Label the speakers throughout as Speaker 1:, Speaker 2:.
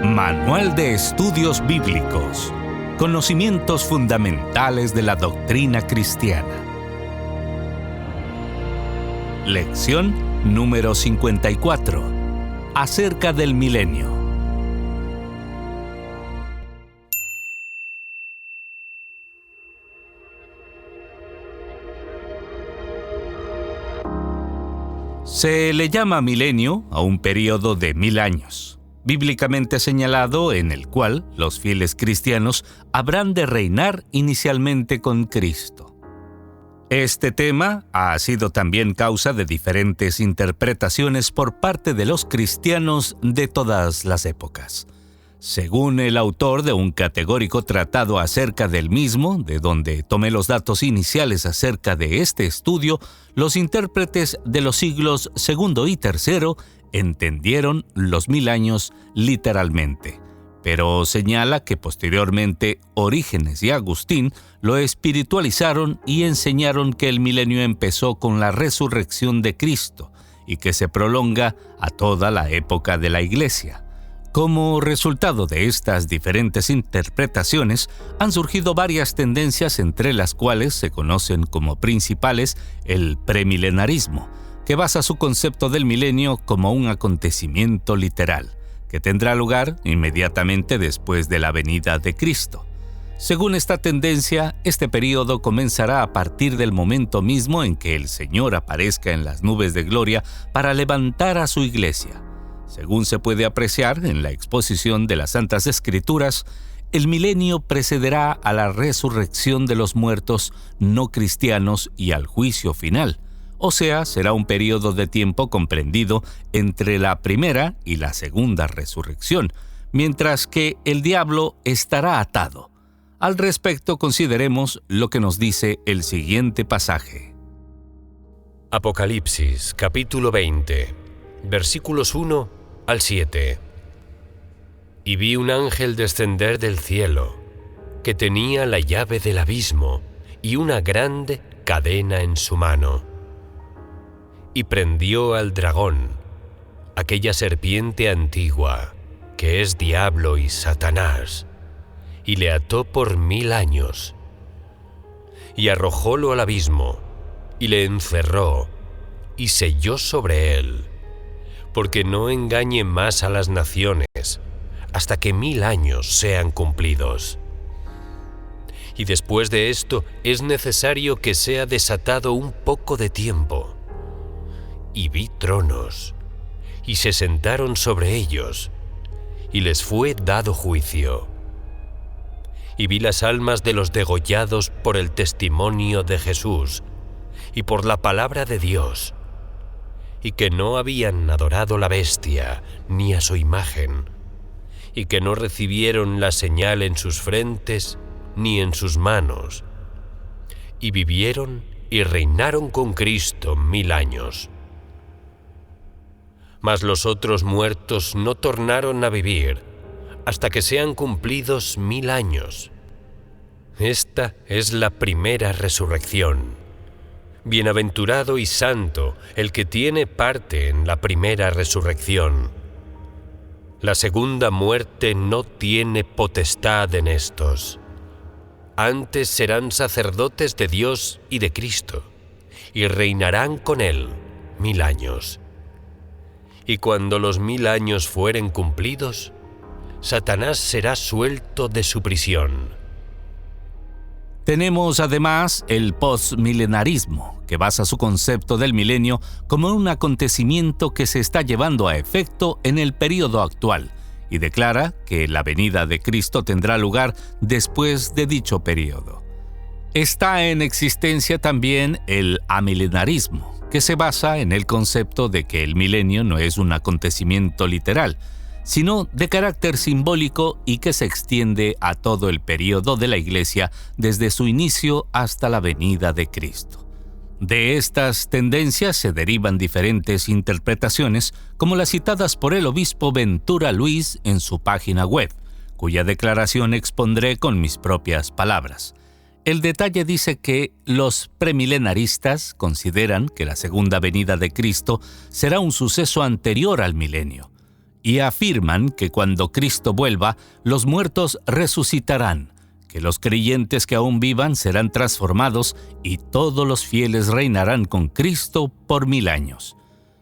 Speaker 1: Manual de Estudios Bíblicos. Conocimientos fundamentales de la doctrina cristiana. Lección número 54. Acerca del milenio. Se le llama milenio a un período de 1000 años, bíblicamente señalado, en el cual los fieles cristianos habrán de reinar inicialmente con Cristo. Este tema ha sido también causa de diferentes interpretaciones por parte de los cristianos de todas las épocas. Según el autor de un categórico tratado acerca del mismo, de donde tomé los datos iniciales acerca de este estudio, los intérpretes de los siglos II y III entendieron los 1000 años literalmente, pero señala que posteriormente Orígenes y Agustín lo espiritualizaron y enseñaron que el milenio empezó con la resurrección de Cristo y que se prolonga a toda la época de la Iglesia. Como resultado de estas diferentes interpretaciones, han surgido varias tendencias, entre las cuales se conocen como principales el premilenarismo, que basa su concepto del milenio como un acontecimiento literal, que tendrá lugar inmediatamente después de la venida de Cristo. Según esta tendencia, este período comenzará a partir del momento mismo en que el Señor aparezca en las nubes de gloria para levantar a su iglesia. Según se puede apreciar en la exposición de las Santas Escrituras, el milenio precederá a la resurrección de los muertos no cristianos y al juicio final, o sea, será un periodo de tiempo comprendido entre la primera y la segunda resurrección, mientras que el diablo estará atado. Al respecto, consideremos lo que nos dice el siguiente pasaje.
Speaker 2: Apocalipsis, capítulo 20, versículos 1 al 7. Y vi un ángel descender del cielo, que tenía la llave del abismo y una grande cadena en su mano. Y prendió al dragón, aquella serpiente antigua, que es Diablo y Satanás, y le ató por 1000 años. Y arrojólo al abismo, y le encerró, y selló sobre él, porque no engañe más a las naciones, hasta que 1000 años sean cumplidos. Y después de esto es necesario que sea desatado un poco de tiempo. Y vi tronos, y se sentaron sobre ellos, y les fue dado juicio. Y vi las almas de los degollados por el testimonio de Jesús, y por la palabra de Dios, y que no habían adorado la bestia, ni a su imagen, y que no recibieron la señal en sus frentes, ni en sus manos, y vivieron y reinaron con Cristo 1000 años. Mas los otros muertos no tornaron a vivir, hasta que sean cumplidos 1000 años. Esta es la primera resurrección. Bienaventurado y santo el que tiene parte en la primera resurrección. La segunda muerte no tiene potestad en estos. Antes serán sacerdotes de Dios y de Cristo, y reinarán con él 1000 años. Y cuando los 1000 años fueren cumplidos, Satanás será suelto de su prisión.
Speaker 1: Tenemos además el postmilenarismo, que basa su concepto del milenio como un acontecimiento que se está llevando a efecto en el período actual, y declara que la venida de Cristo tendrá lugar después de dicho período. Está en existencia también el amilenarismo, que se basa en el concepto de que el milenio no es un acontecimiento literal, sino de carácter simbólico y que se extiende a todo el período de la Iglesia desde su inicio hasta la venida de Cristo. De estas tendencias se derivan diferentes interpretaciones, como las citadas por el obispo Ventura Luis en su página web, cuya declaración expondré con mis propias palabras. El detalle dice que los premilenaristas consideran que la segunda venida de Cristo será un suceso anterior al milenio, y afirman que cuando Cristo vuelva, los muertos resucitarán, que los creyentes que aún vivan serán transformados y todos los fieles reinarán con Cristo por 1000 años.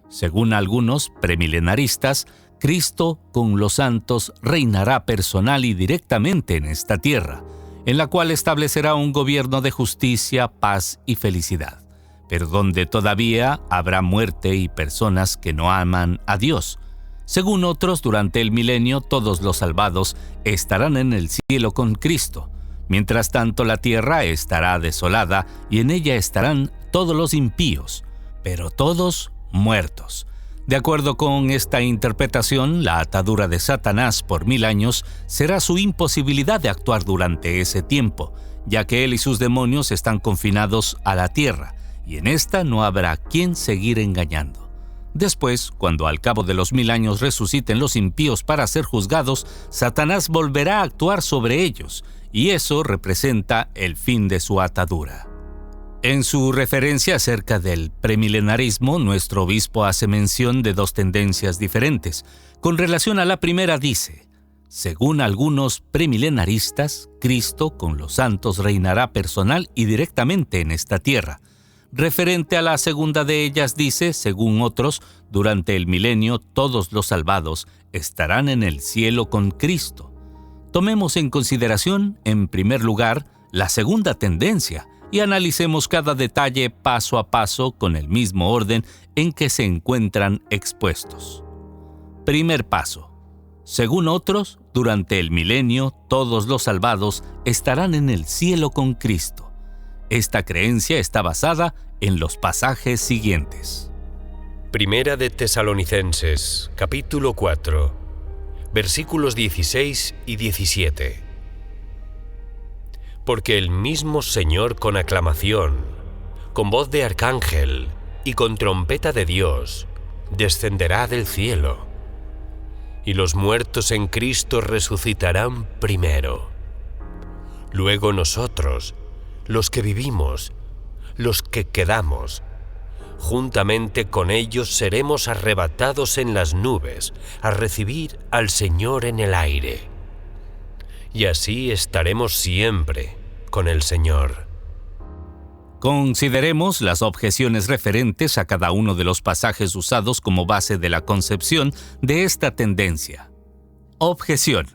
Speaker 1: Según algunos premilenaristas, Cristo con los santos reinará personal y directamente en esta tierra, en la cual establecerá un gobierno de justicia, paz y felicidad, pero donde todavía habrá muerte y personas que no aman a Dios. Según otros, durante el milenio todos los salvados estarán en el cielo con Cristo. Mientras tanto, la tierra estará desolada y en ella estarán todos los impíos, pero todos muertos. De acuerdo con esta interpretación, la atadura de Satanás por 1000 años será su imposibilidad de actuar durante ese tiempo, ya que él y sus demonios están confinados a la tierra, y en esta no habrá quien seguir engañando. Después, cuando al cabo de los 1000 años resuciten los impíos para ser juzgados, Satanás volverá a actuar sobre ellos, y eso representa el fin de su atadura. En su referencia acerca del premilenarismo, nuestro obispo hace mención de 2 tendencias diferentes. Con relación a la primera dice: según algunos premilenaristas, Cristo con los santos reinará personal y directamente en esta tierra. Referente a la segunda de ellas dice: según otros, durante el milenio todos los salvados estarán en el cielo con Cristo. Tomemos en consideración, en primer lugar, la segunda tendencia y analicemos cada detalle paso a paso con el mismo orden en que se encuentran expuestos. Primer paso. Según otros, durante el milenio todos los salvados estarán en el cielo con Cristo. Esta creencia está basada en los pasajes siguientes.
Speaker 2: Primera de Tesalonicenses, capítulo 4, versículos 16 y 17. Porque el mismo Señor con aclamación, con voz de arcángel y con trompeta de Dios, descenderá del cielo, y los muertos en Cristo resucitarán primero. Luego nosotros, los que vivimos, los que quedamos, juntamente con ellos seremos arrebatados en las nubes a recibir al Señor en el aire. Y así estaremos siempre con el Señor.
Speaker 1: Consideremos las objeciones referentes a cada uno de los pasajes usados como base de la concepción de esta tendencia. Objeción.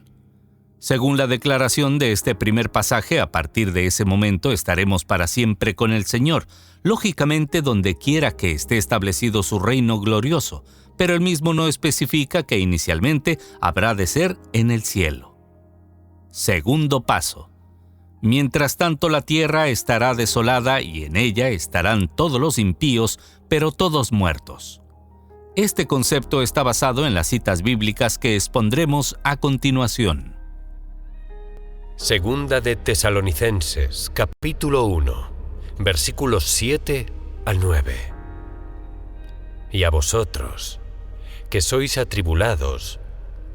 Speaker 1: Según la declaración de este primer pasaje, a partir de ese momento estaremos para siempre con el Señor, lógicamente donde quiera que esté establecido su reino glorioso, pero él mismo no especifica que inicialmente habrá de ser en el cielo. Segundo paso. Mientras tanto la tierra estará desolada y en ella estarán todos los impíos, pero todos muertos. Este concepto está basado en las citas bíblicas que expondremos a continuación.
Speaker 2: Segunda de Tesalonicenses, capítulo 1, versículos 7 al 9. Y a vosotros, que sois atribulados,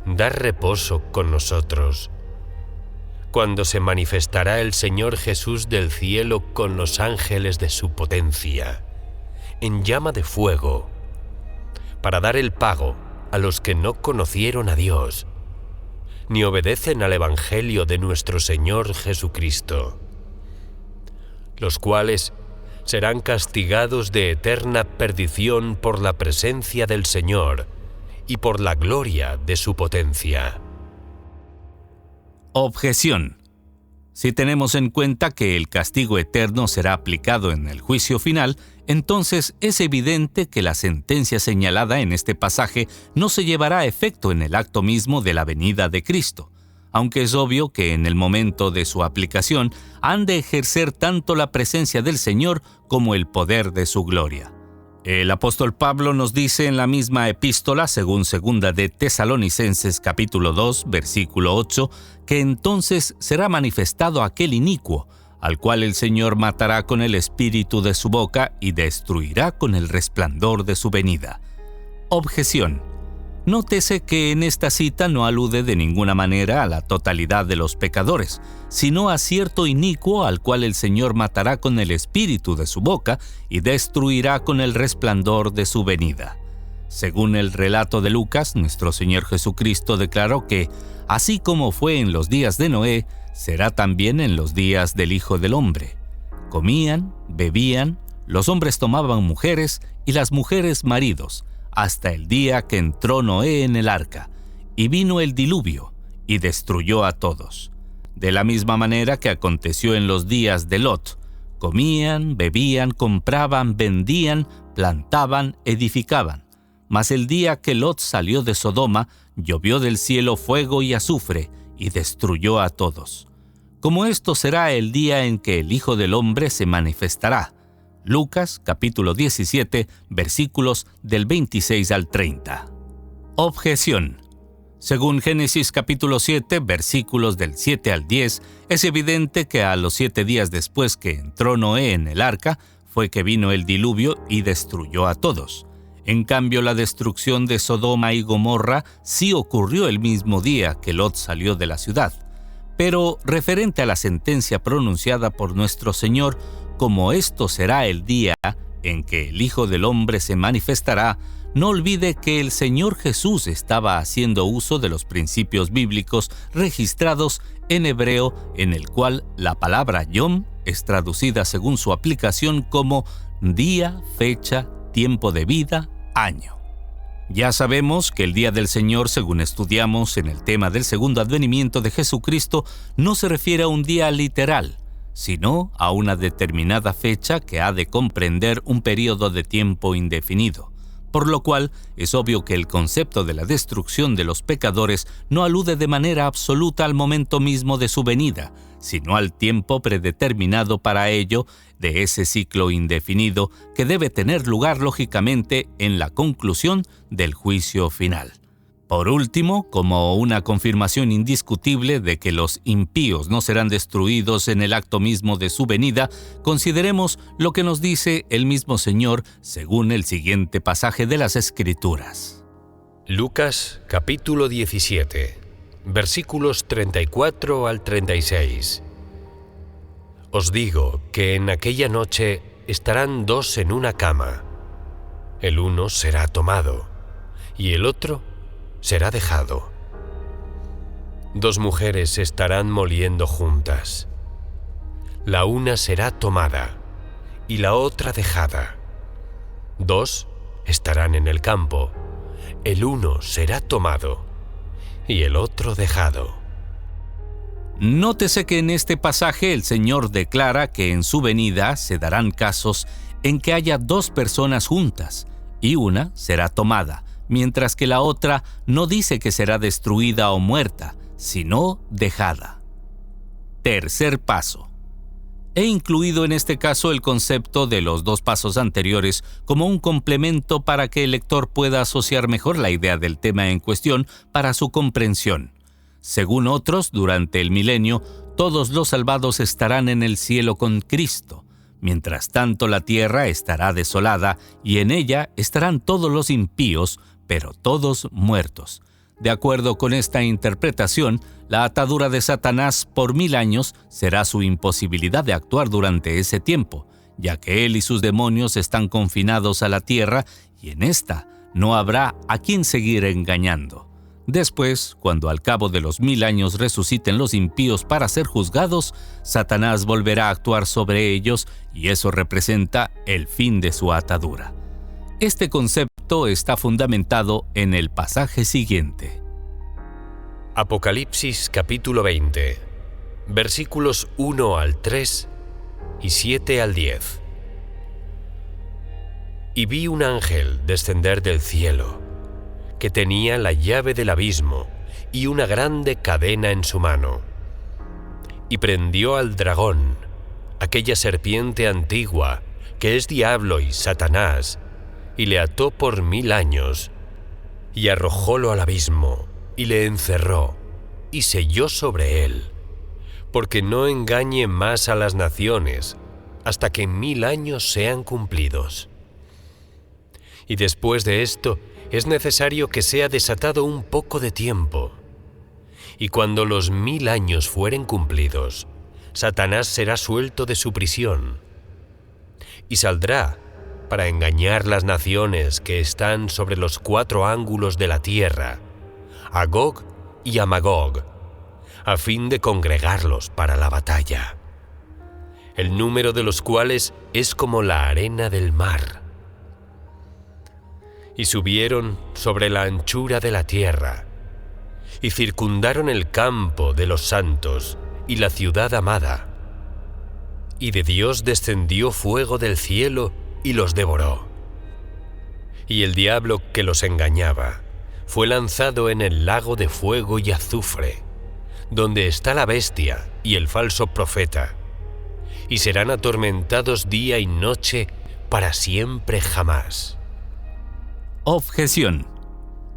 Speaker 2: dad reposo con nosotros, cuando se manifestará el Señor Jesús del cielo con los ángeles de su potencia, en llama de fuego, para dar el pago a los que no conocieron a Dios, ni obedecen al Evangelio de nuestro Señor Jesucristo, los cuales serán castigados de eterna perdición por la presencia del Señor y por la gloria de su potencia.
Speaker 1: Objeción. Si tenemos en cuenta que el castigo eterno será aplicado en el juicio final, entonces es evidente que la sentencia señalada en este pasaje no se llevará a efecto en el acto mismo de la venida de Cristo, aunque es obvio que en el momento de su aplicación han de ejercer tanto la presencia del Señor como el poder de su gloria. El apóstol Pablo nos dice en la misma epístola, según segunda de Tesalonicenses capítulo 2, versículo 8, que entonces será manifestado aquel inicuo, al cual el Señor matará con el espíritu de su boca y destruirá con el resplandor de su venida. Objeción. Nótese que en esta cita no alude de ninguna manera a la totalidad de los pecadores, sino a cierto inicuo al cual el Señor matará con el espíritu de su boca y destruirá con el resplandor de su venida. Según el relato de Lucas, nuestro Señor Jesucristo declaró que, así como fue en los días de Noé, será también en los días del Hijo del Hombre. Comían, bebían, los hombres tomaban mujeres y las mujeres maridos, hasta el día que entró Noé en el arca, y vino el diluvio, y destruyó a todos. De la misma manera que aconteció en los días de Lot, comían, bebían, compraban, vendían, plantaban, edificaban. Mas el día que Lot salió de Sodoma, llovió del cielo fuego y azufre, y destruyó a todos. Como esto será el día en que el Hijo del Hombre se manifestará. Lucas, capítulo 17, versículos del 26 al 30. Objeción. Según Génesis capítulo 7, versículos del 7 al 10, es evidente que a los 7 días después que entró Noé en el arca, fue que vino el diluvio y destruyó a todos. En cambio, la destrucción de Sodoma y Gomorra sí ocurrió el mismo día que Lot salió de la ciudad. Pero referente a la sentencia pronunciada por nuestro Señor, como esto será el día en que el Hijo del Hombre se manifestará, no olvide que el Señor Jesús estaba haciendo uso de los principios bíblicos registrados en hebreo, en el cual la palabra Yom es traducida según su aplicación como día, fecha, tiempo de vida, año. Ya sabemos que el día del Señor, según estudiamos en el tema del segundo advenimiento de Jesucristo, no se refiere a un día literal, sino a una determinada fecha que ha de comprender un periodo de tiempo indefinido. Por lo cual, es obvio que el concepto de la destrucción de los pecadores no alude de manera absoluta al momento mismo de su venida, sino al tiempo predeterminado para ello de ese ciclo indefinido que debe tener lugar lógicamente en la conclusión del juicio final. Por último, como una confirmación indiscutible de que los impíos no serán destruidos en el acto mismo de su venida, consideremos lo que nos dice el mismo Señor según el siguiente pasaje de las Escrituras.
Speaker 2: Lucas capítulo 17, versículos 34 al 36. Os digo que en aquella noche estarán 2 en una cama. El uno será tomado y el otro será dejado. 2 mujeres estarán moliendo juntas. La una será tomada y la otra dejada. 2 estarán en el campo. El uno será tomado y el otro dejado.
Speaker 1: Nótese que en este pasaje el Señor declara que en su venida se darán casos en que haya 2 personas juntas y una será tomada, mientras que la otra no dice que será destruida o muerta, sino dejada. Tercer paso. He incluido en este caso el concepto de los 2 pasos anteriores como un complemento para que el lector pueda asociar mejor la idea del tema en cuestión para su comprensión. Según otros, durante el milenio, todos los salvados estarán en el cielo con Cristo. Mientras tanto, la tierra estará desolada y en ella estarán todos los impíos, pero todos muertos. De acuerdo con esta interpretación, la atadura de Satanás por 1000 años será su imposibilidad de actuar durante ese tiempo, ya que él y sus demonios están confinados a la tierra y en esta no habrá a quien seguir engañando. Después, cuando al cabo de los 1000 años resuciten los impíos para ser juzgados, Satanás volverá a actuar sobre ellos y eso representa el fin de su atadura. Este concepto está fundamentado en el pasaje siguiente.
Speaker 2: Apocalipsis capítulo 20, versículos 1 al 3 y 7 al 10. Y vi un ángel descender del cielo, que tenía la llave del abismo y una grande cadena en su mano. Y prendió al dragón, aquella serpiente antigua, que es diablo y Satanás, y le ató por 1000 años, y arrojólo al abismo, y le encerró, y selló sobre él, porque no engañe más a las naciones, hasta que 1000 años sean cumplidos. Y después de esto, es necesario que sea desatado un poco de tiempo. Y cuando los 1000 años fueren cumplidos, Satanás será suelto de su prisión, y saldrá para engañar las naciones que están sobre los 4 ángulos de la tierra, a Gog y a Magog, a fin de congregarlos para la batalla, el número de los cuales es como la arena del mar. Y subieron sobre la anchura de la tierra, y circundaron el campo de los santos y la ciudad amada. Y de Dios descendió fuego del cielo y los devoró. Y el diablo que los engañaba fue lanzado en el lago de fuego y azufre, donde está la bestia y el falso profeta, y serán atormentados día y noche para siempre jamás.
Speaker 1: Objeción.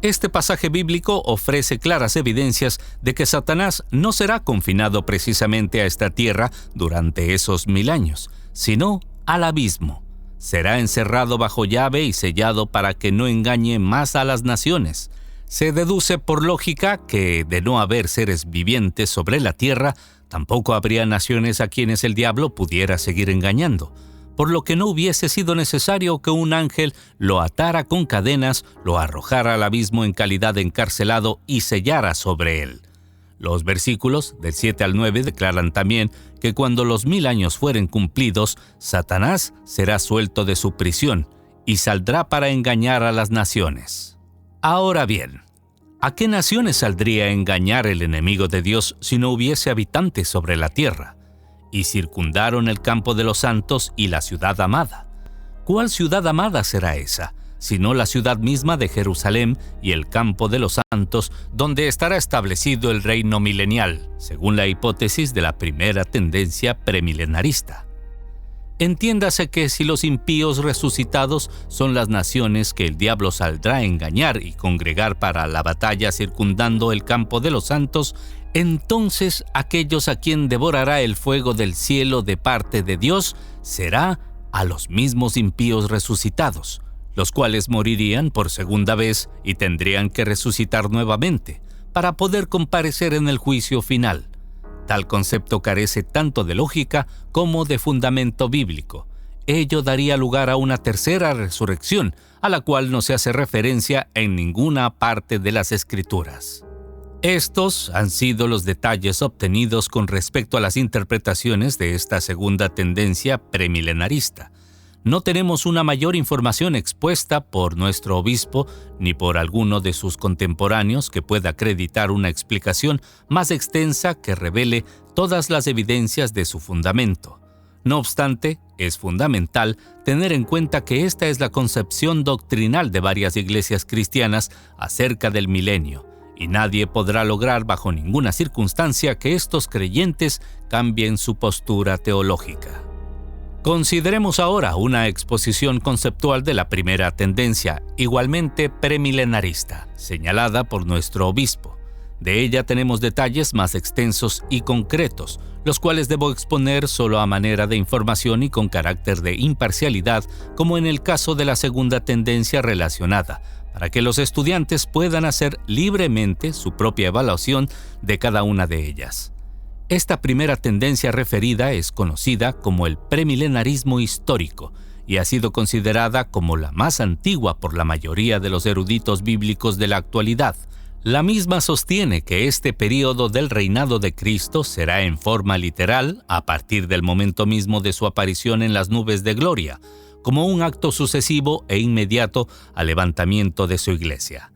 Speaker 1: Este pasaje bíblico ofrece claras evidencias de que Satanás no será confinado precisamente a esta tierra durante esos 1000 años, sino al abismo. Será encerrado bajo llave y sellado para que no engañe más a las naciones. Se deduce por lógica que, de no haber seres vivientes sobre la tierra, tampoco habría naciones a quienes el diablo pudiera seguir engañando, por lo que no hubiese sido necesario que un ángel lo atara con cadenas, lo arrojara al abismo en calidad de encarcelado y sellara sobre él. Los versículos del 7 al 9 declaran también que cuando los 1000 años fueren cumplidos, Satanás será suelto de su prisión y saldrá para engañar a las naciones. Ahora bien, ¿a qué naciones saldría a engañar el enemigo de Dios si no hubiese habitantes sobre la tierra? Y circundaron el campo de los santos y la ciudad amada. ¿Cuál ciudad amada será esa, sino la ciudad misma de Jerusalén y el campo de los santos, donde estará establecido el reino milenial, según la hipótesis de la primera tendencia premilenarista? Entiéndase que si los impíos resucitados son las naciones que el diablo saldrá a engañar y congregar para la batalla circundando el campo de los santos, entonces aquellos a quien devorará el fuego del cielo de parte de Dios será a los mismos impíos resucitados, los cuales morirían por segunda vez y tendrían que resucitar nuevamente para poder comparecer en el juicio final. Tal concepto carece tanto de lógica como de fundamento bíblico. Ello daría lugar a una tercera resurrección, a la cual no se hace referencia en ninguna parte de las Escrituras. Estos han sido los detalles obtenidos con respecto a las interpretaciones de esta segunda tendencia premilenarista. No tenemos una mayor información expuesta por nuestro obispo ni por alguno de sus contemporáneos que pueda acreditar una explicación más extensa que revele todas las evidencias de su fundamento. No obstante, es fundamental tener en cuenta que esta es la concepción doctrinal de varias iglesias cristianas acerca del milenio, y nadie podrá lograr bajo ninguna circunstancia que estos creyentes cambien su postura teológica. Consideremos ahora una exposición conceptual de la primera tendencia, igualmente premilenarista, señalada por nuestro obispo. De ella tenemos detalles más extensos y concretos, los cuales debo exponer solo a manera de información y con carácter de imparcialidad, como en el caso de la segunda tendencia relacionada, para que los estudiantes puedan hacer libremente su propia evaluación de cada una de ellas. Esta primera tendencia referida es conocida como el premilenarismo histórico y ha sido considerada como la más antigua por la mayoría de los eruditos bíblicos de la actualidad. La misma sostiene que este período del reinado de Cristo será en forma literal a partir del momento mismo de su aparición en las nubes de gloria, como un acto sucesivo e inmediato al levantamiento de su iglesia.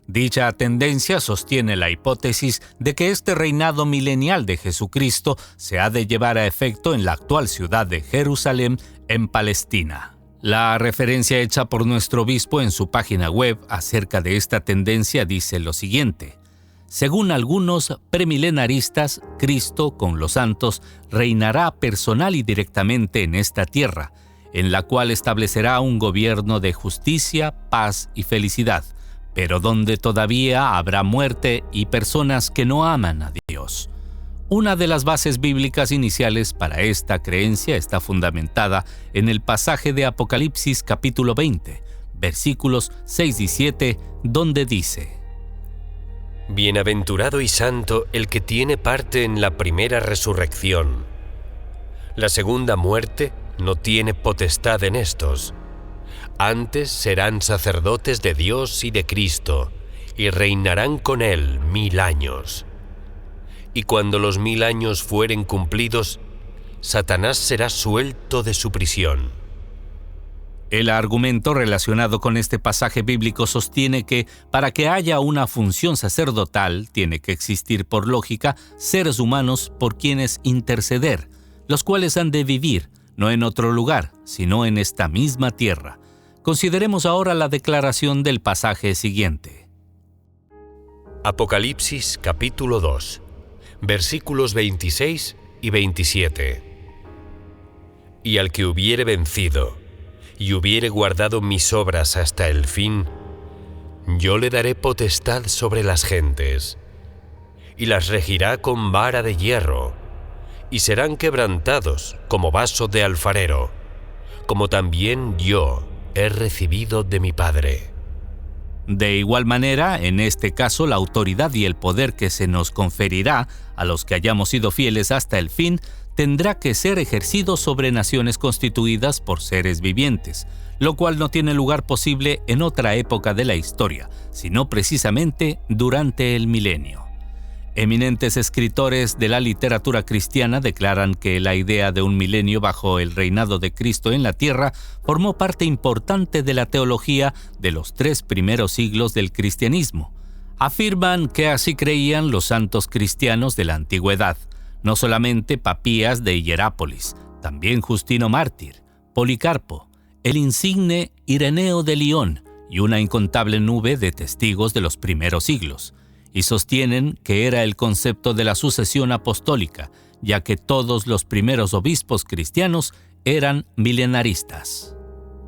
Speaker 1: Dicha tendencia sostiene la hipótesis de que este reinado milenial de Jesucristo se ha de llevar a efecto en la actual ciudad de Jerusalén, en Palestina. La referencia hecha por nuestro obispo en su página web acerca de esta tendencia dice lo siguiente: según algunos premilenaristas, Cristo con los santos reinará personal y directamente en esta tierra, en la cual establecerá un gobierno de justicia, paz y felicidad, pero donde todavía habrá muerte y personas que no aman a Dios. Una de las bases bíblicas iniciales para esta creencia está fundamentada en el pasaje de Apocalipsis capítulo 20, versículos 6 y 7, donde dice:
Speaker 2: Bienaventurado y santo el que tiene parte en la primera resurrección. La segunda muerte no tiene potestad en estos, Antes serán sacerdotes de Dios y de Cristo, y reinarán con Él 1000 años. Y cuando los 1000 años fueren cumplidos, Satanás será suelto de su prisión.
Speaker 1: El argumento relacionado con este pasaje bíblico sostiene que para que haya una función sacerdotal tiene que existir por lógica seres humanos por quienes interceder, los cuales han de vivir no en otro lugar, sino en esta misma tierra. Consideremos ahora la declaración del pasaje siguiente.
Speaker 2: Apocalipsis capítulo 2, versículos 26 y 27. Y al que hubiere vencido y hubiere guardado mis obras hasta el fin, yo le daré potestad sobre las gentes, y las regirá con vara de hierro, y serán quebrantados como vaso de alfarero, como también yo he recibido de mi Padre.
Speaker 1: De igual manera, en este caso, la autoridad y el poder que se nos conferirá a los que hayamos sido fieles hasta el fin tendrá que ser ejercido sobre naciones constituidas por seres vivientes, lo cual no tiene lugar posible en otra época de la historia, sino precisamente durante el milenio. Eminentes escritores de la literatura cristiana declaran que la idea de un milenio bajo el reinado de Cristo en la tierra formó parte importante de la teología de los 3 primeros siglos del cristianismo. Afirman que así creían los santos cristianos de la antigüedad, no solamente Papías de Hierápolis, también Justino Mártir, Policarpo, el insigne Ireneo de Lión y una incontable nube de testigos de los primeros siglos, y sostienen que era el concepto de la sucesión apostólica, ya que todos los primeros obispos cristianos eran milenaristas.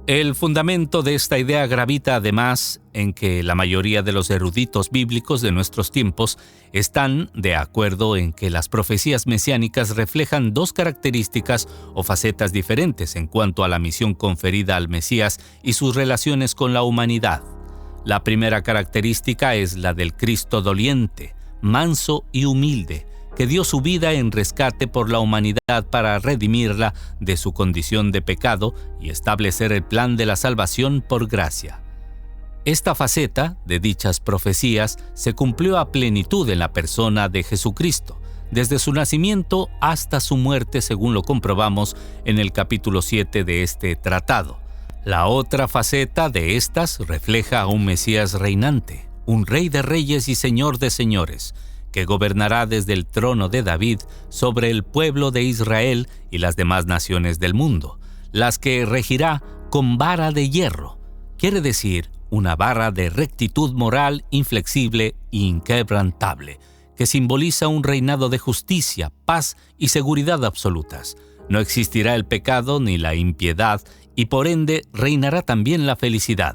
Speaker 1: El fundamento de esta idea gravita además en que la mayoría de los eruditos bíblicos de nuestros tiempos están de acuerdo en que las profecías mesiánicas reflejan 2 características o facetas diferentes en cuanto a la misión conferida al Mesías y sus relaciones con la humanidad. La primera característica es la del Cristo doliente, manso y humilde, que dio su vida en rescate por la humanidad para redimirla de su condición de pecado y establecer el plan de la salvación por gracia. Esta faceta de dichas profecías se cumplió a plenitud en la persona de Jesucristo, desde su nacimiento hasta su muerte, según lo comprobamos en el capítulo 7 de este tratado. La otra faceta de estas refleja a un Mesías reinante, un Rey de reyes y Señor de señores, que gobernará desde el trono de David sobre el pueblo de Israel y las demás naciones del mundo, las que regirá con vara de hierro, quiere decir una vara de rectitud moral inflexible e inquebrantable, que simboliza un reinado de justicia, paz y seguridad absolutas. No existirá el pecado ni la impiedad y por ende reinará también la felicidad.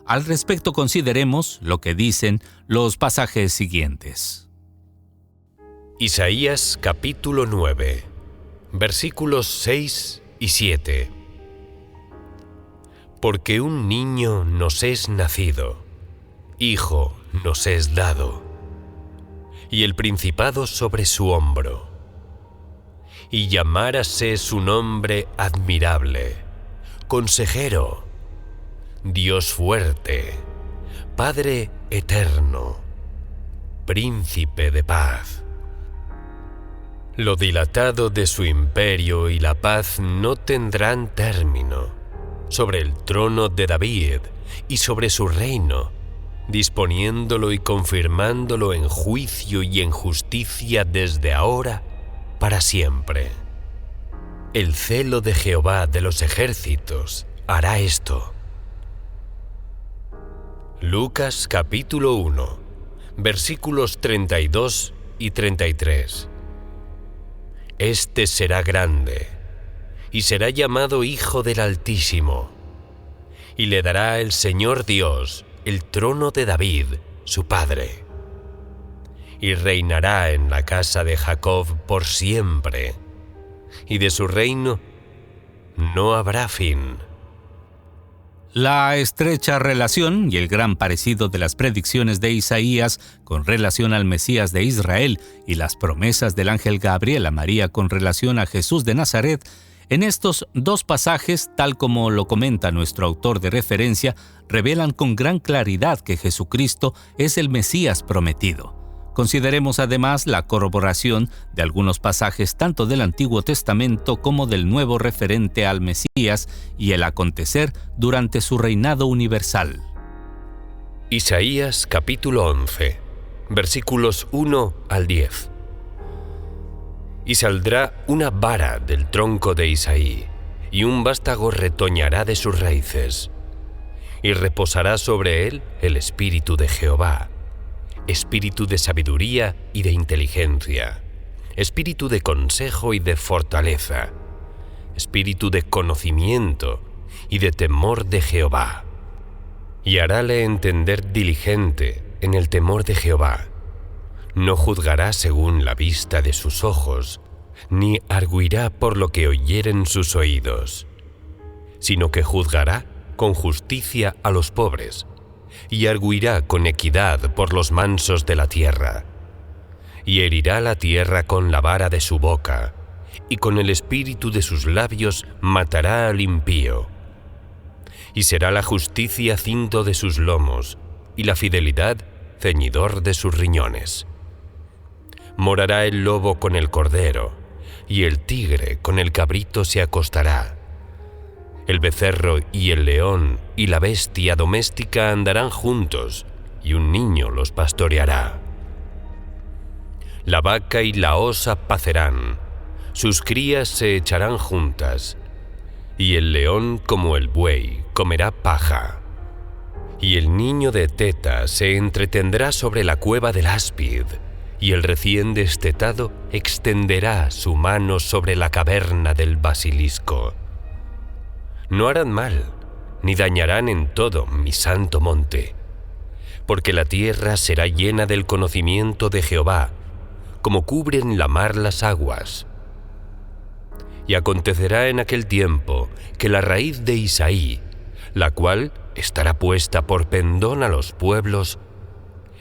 Speaker 1: Al respecto consideremos lo que dicen los pasajes siguientes.
Speaker 2: Isaías capítulo 9, versículos 6 y 7. Porque un niño nos es nacido, hijo nos es dado, y el principado sobre su hombro, y llamárase su nombre admirable, consejero, Dios fuerte, Padre eterno, príncipe de paz. Lo dilatado de su imperio y la paz no tendrán término sobre el trono de David y sobre su reino, disponiéndolo y confirmándolo en juicio y en justicia desde ahora para siempre. El celo de Jehová de los ejércitos hará esto. Lucas capítulo 1, versículos 32 y 33. Este será grande, y será llamado Hijo del Altísimo, y le dará el Señor Dios el trono de David, su padre, y reinará en la casa de Jacob por siempre, y de su reino no habrá fin.
Speaker 1: La estrecha relación y el gran parecido de las predicciones de Isaías con relación al Mesías de Israel y las promesas del ángel Gabriel a María con relación a Jesús de Nazaret En estos dos pasajes, tal como lo comenta nuestro autor de referencia, revelan con gran claridad que Jesucristo es el Mesías prometido. Consideremos además la corroboración de algunos pasajes tanto del Antiguo Testamento como del Nuevo referente al Mesías y el acontecer durante su reinado universal.
Speaker 2: Isaías capítulo 11, versículos 1 al 10. Y saldrá una vara del tronco de Isaí, y un vástago retoñará de sus raíces. Y reposará sobre él el espíritu de Jehová, espíritu de sabiduría y de inteligencia, espíritu de consejo y de fortaleza, espíritu de conocimiento y de temor de Jehová. Y harále entender diligente en el temor de Jehová. No juzgará según la vista de sus ojos, ni argüirá por lo que oyeren sus oídos, sino que juzgará con justicia a los pobres, y argüirá con equidad por los mansos de la tierra. Y herirá la tierra con la vara de su boca, y con el espíritu de sus labios matará al impío. Y será la justicia cinto de sus lomos, y la fidelidad ceñidor de sus riñones. Morará el lobo con el cordero, y el tigre con el cabrito se acostará. El becerro y el león y la bestia doméstica andarán juntos, y un niño los pastoreará. La vaca y la osa pacerán, sus crías se echarán juntas, y el león como el buey comerá paja. Y el niño de teta se entretendrá sobre la cueva del áspid, y el recién destetado extenderá su mano sobre la caverna del basilisco. No harán mal, ni dañarán en todo mi santo monte, porque la tierra será llena del conocimiento de Jehová, como cubren la mar las aguas. Y acontecerá en aquel tiempo que la raíz de Isaí, la cual estará puesta por pendón a los pueblos,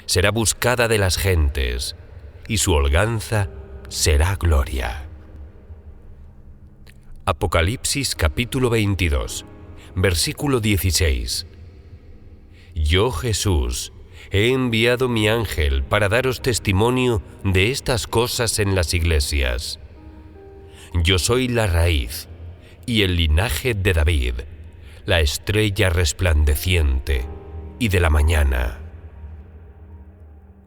Speaker 2: será buscada de las gentes, y su holganza será gloria. Apocalipsis capítulo 22, versículo 16. Yo, Jesús, he enviado mi ángel para daros testimonio de estas cosas en las iglesias. Yo soy la raíz y el linaje de David, la estrella resplandeciente y de la mañana.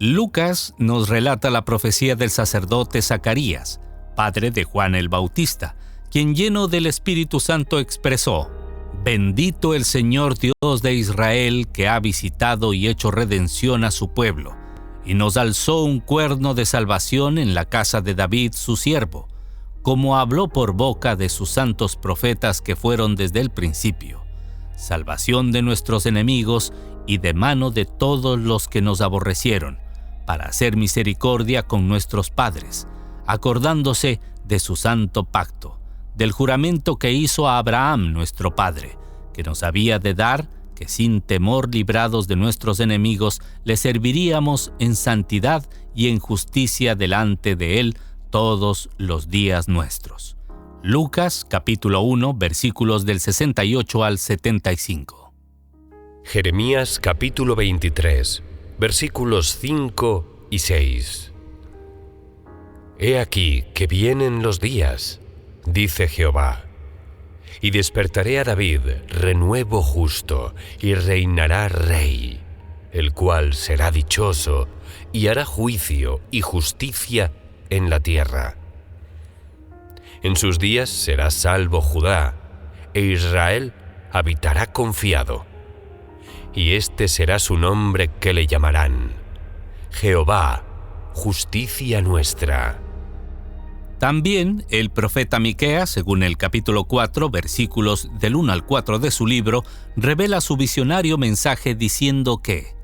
Speaker 1: Lucas nos relata la profecía del sacerdote Zacarías, padre de Juan el Bautista, quien lleno del Espíritu Santo expresó: «Bendito el Señor Dios de Israel, que ha visitado y hecho redención a su pueblo, y nos alzó un cuerno de salvación en la casa de David su siervo, como habló por boca de sus santos profetas que fueron desde el principio, salvación de nuestros enemigos y de mano de todos los que nos aborrecieron, para hacer misericordia con nuestros padres, acordándose de su santo pacto, del juramento que hizo a Abraham nuestro padre, que nos había de dar, que sin temor librados de nuestros enemigos, le serviríamos en santidad y en justicia delante de él todos los días nuestros». Lucas capítulo 1, versículos del 68 al 75.
Speaker 2: Jeremías capítulo 23, versículos 5 y 6. He aquí que vienen los días, dice Jehová, y despertaré a David renuevo justo, y reinará rey, el cual será dichoso, y hará juicio y justicia en la tierra. En sus días será salvo Judá, e Israel habitará confiado. Y este será su nombre que le llamarán: Jehová, justicia nuestra.
Speaker 1: También el profeta Miqueas, según el capítulo 4, versículos del 1 al 4 de su libro, revela su visionario mensaje diciendo que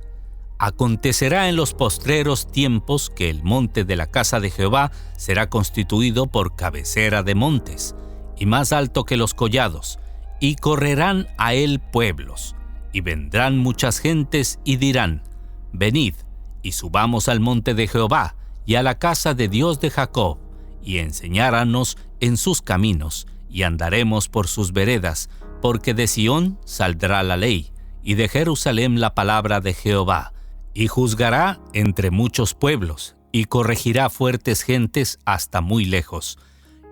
Speaker 1: acontecerá en los postreros tiempos que el monte de la casa de Jehová será constituido por cabecera de montes, y más alto que los collados, y correrán a él pueblos, y vendrán muchas gentes y dirán: venid, y subamos al monte de Jehová, y a la casa de Dios de Jacob, y enseñáranos en sus caminos, y andaremos por sus veredas, porque de Sión saldrá la ley, y de Jerusalén la palabra de Jehová, y juzgará entre muchos pueblos, y corregirá fuertes gentes hasta muy lejos.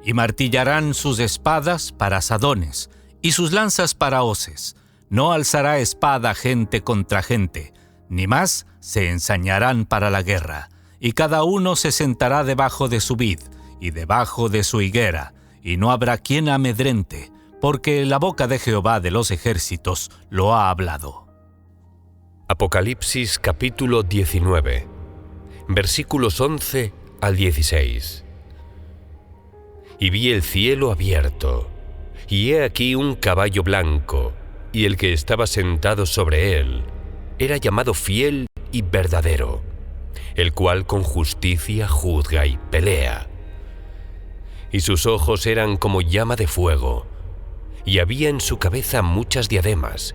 Speaker 1: Y martillarán sus espadas para asadones, y sus lanzas para hoces. No alzará espada gente contra gente, ni más se ensañarán para la guerra. Y cada uno se sentará debajo de su vid, y debajo de su higuera, y no habrá quien amedrente, porque la boca de Jehová de los ejércitos lo ha hablado.
Speaker 2: Apocalipsis capítulo 19, versículos 11 al 16. Y vi el cielo abierto, y he aquí un caballo blanco, y el que estaba sentado sobre él era llamado Fiel y Verdadero, el cual con justicia juzga y pelea. Y sus ojos eran como llama de fuego, y había en su cabeza muchas diademas,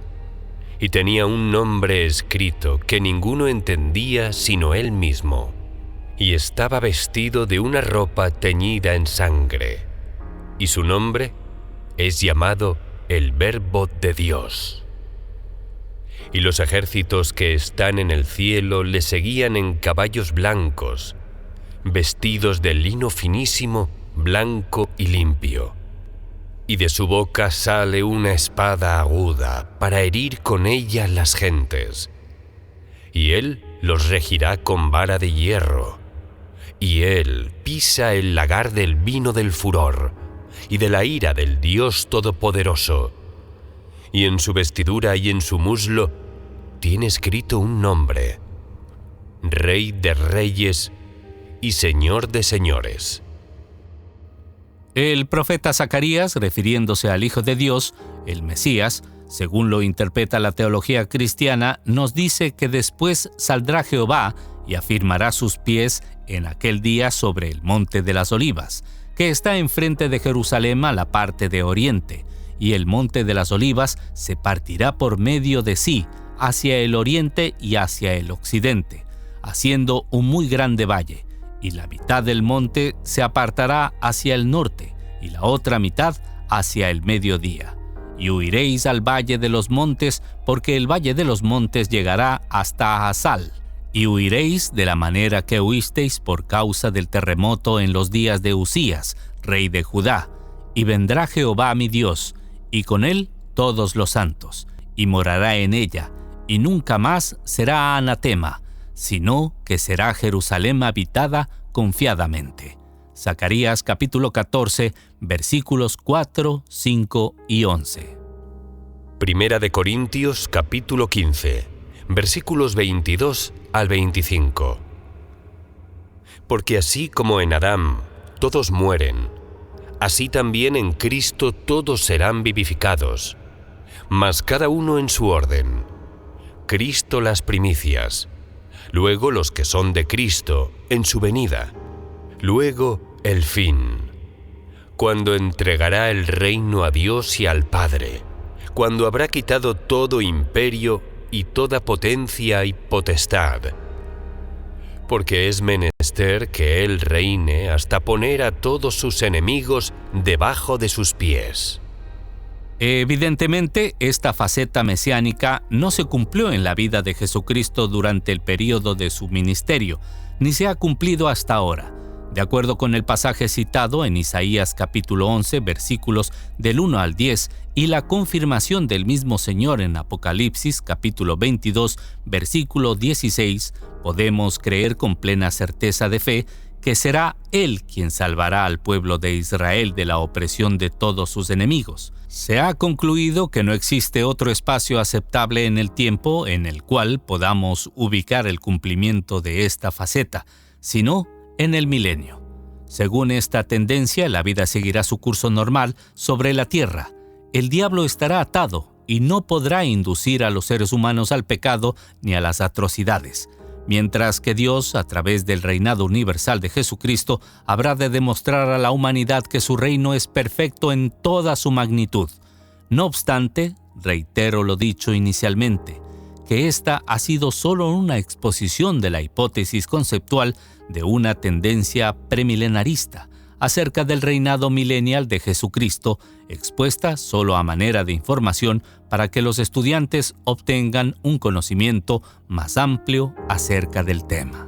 Speaker 2: y tenía un nombre escrito que ninguno entendía sino él mismo, y estaba vestido de una ropa teñida en sangre, y su nombre es llamado el Verbo de Dios. Y los ejércitos que están en el cielo le seguían en caballos blancos, vestidos de lino finísimo, blanco y limpio. Y de su boca sale una espada aguda para herir con ella las gentes. Y él los regirá con vara de hierro. Y él pisa el lagar del vino del furor y de la ira del Dios Todopoderoso. Y en su vestidura y en su muslo tiene escrito un nombre: Rey de Reyes y Señor de Señores.
Speaker 1: El profeta Zacarías, refiriéndose al Hijo de Dios, el Mesías, según lo interpreta la teología cristiana, nos dice que después saldrá Jehová y afirmará sus pies en aquel día sobre el monte de las Olivas, que está enfrente de Jerusalén a la parte de oriente, y el monte de las Olivas se partirá por medio de sí, hacia el oriente y hacia el occidente, haciendo un muy grande valle, y la mitad del monte se apartará hacia el norte, y la otra mitad hacia el mediodía. Y huiréis al valle de los montes, porque el valle de los montes llegará hasta Azal. Y huiréis de la manera que huisteis por causa del terremoto en los días de Usías, rey de Judá. Y vendrá Jehová mi Dios, y con él todos los santos, y morará en ella, y nunca más será anatema, sino que será Jerusalén habitada confiadamente. Zacarías capítulo 14, versículos 4, 5 y 11.
Speaker 2: Primera de Corintios capítulo 15, versículos 22 al 25. Porque así como en Adán todos mueren, así también en Cristo todos serán vivificados, mas cada uno en su orden. Cristo las primicias, luego los que son de Cristo en su venida, luego el fin, cuando entregará el reino a Dios y al Padre, cuando habrá quitado todo imperio y toda potencia y potestad, porque es menester que Él reine hasta poner a todos sus enemigos debajo de sus pies.
Speaker 1: Evidentemente, esta faceta mesiánica no se cumplió en la vida de Jesucristo durante el período de su ministerio, ni se ha cumplido hasta ahora. De acuerdo con el pasaje citado en Isaías capítulo 11, versículos del 1 al 10, y la confirmación del mismo Señor en Apocalipsis capítulo 22, versículo 16, podemos creer con plena certeza de fe que será Él quien salvará al pueblo de Israel de la opresión de todos sus enemigos. Se ha concluido que no existe otro espacio aceptable en el tiempo en el cual podamos ubicar el cumplimiento de esta faceta, sino en el milenio. Según esta tendencia, la vida seguirá su curso normal sobre la tierra. El diablo estará atado y no podrá inducir a los seres humanos al pecado ni a las atrocidades, mientras que Dios, a través del reinado universal de Jesucristo, habrá de demostrar a la humanidad que su reino es perfecto en toda su magnitud. No obstante, reitero lo dicho inicialmente, que esta ha sido solo una exposición de la hipótesis conceptual de una tendencia premilenarista, acerca del reinado milenial de Jesucristo, expuesta solo a manera de información para que los estudiantes obtengan un conocimiento más amplio acerca del tema.